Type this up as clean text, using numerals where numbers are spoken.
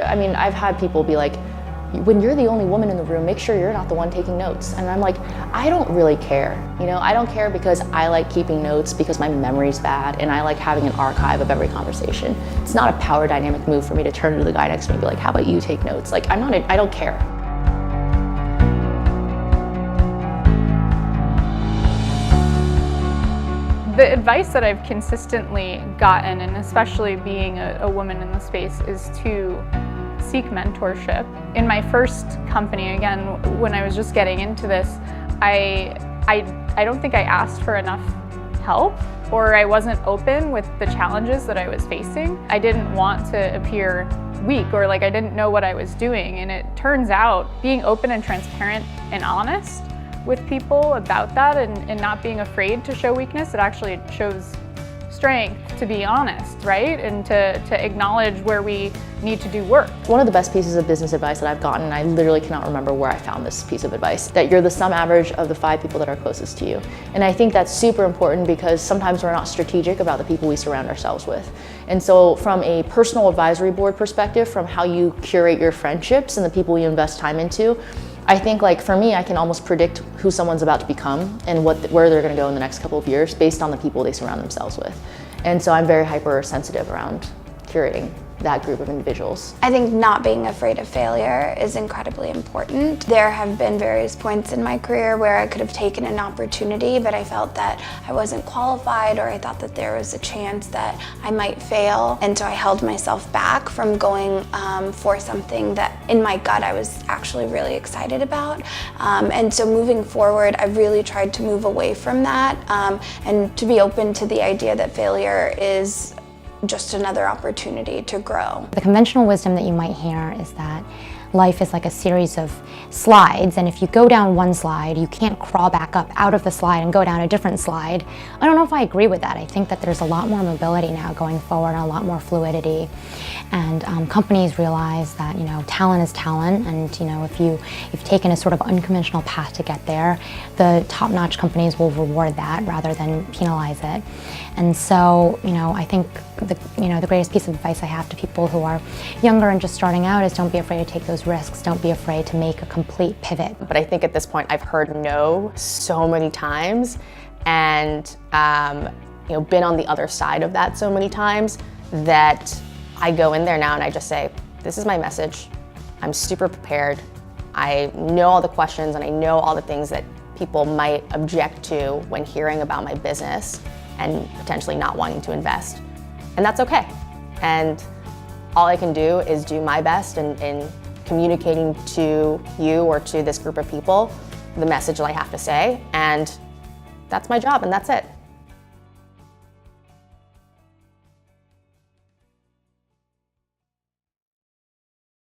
I mean, I've had people be like, when you're the only woman in the room, make sure you're not the one taking notes. And I'm like, I don't really care. You know, I don't care because I like keeping notes because my memory's bad and I like having an archive of every conversation. It's not a power dynamic move for me to turn to the guy next to me and be like, how about you take notes? Like, I don't care. The advice that I've consistently gotten, and especially being a woman in the space, is to seek mentorship. In my first company, again, when I was just getting into this, I don't think I asked for enough help, or I wasn't open with the challenges that I was facing. I didn't want to appear weak or like I didn't know what I was doing, and it turns out being open and transparent and honest with people about that and not being afraid to show weakness, it actually shows strength to be honest, right? And to acknowledge where we need to do work. One of the best pieces of business advice that I've gotten, and I literally cannot remember where I found this piece of advice, that you're the sum average of the 5 people that are closest to you. And I think that's super important because sometimes we're not strategic about the people we surround ourselves with. And so from a personal advisory board perspective, from how you curate your friendships and the people you invest time into, I think, like, for me, I can almost predict who someone's about to become and where they're going to go in the next couple of years based on the people they surround themselves with. And so I'm very hypersensitive around curating that group of individuals. I think not being afraid of failure is incredibly important. There have been various points in my career where I could have taken an opportunity, but I felt that I wasn't qualified, or I thought that there was a chance that I might fail. And so I held myself back from going for something that in my gut I was actually really excited about. And so moving forward, I've really tried to move away from that and to be open to the idea that failure is just another opportunity to grow. The conventional wisdom that you might hear is that life is like a series of slides, and if you go down one slide, you can't crawl back up out of the slide and go down a different slide. I don't know if I agree with that. I think that there's a lot more mobility now going forward and a lot more fluidity. And companies realize that, you know, talent is talent, and, you know, if you've taken a sort of unconventional path to get there, the top-notch companies will reward that rather than penalize it. And so, you know, I think the greatest piece of advice I have to people who are younger and just starting out is don't be afraid to take those risks. Don't be afraid to make a complete pivot. But I think at this point I've heard no so many times, and you know, been on the other side of that so many times that I go in there now and I just say, this is my message. I'm super prepared. I know all the questions and I know all the things that people might object to when hearing about my business and potentially not wanting to invest. And that's okay. And all I can do is do my best in communicating to you or to this group of people the message that I have to say, and that's my job, and that's it.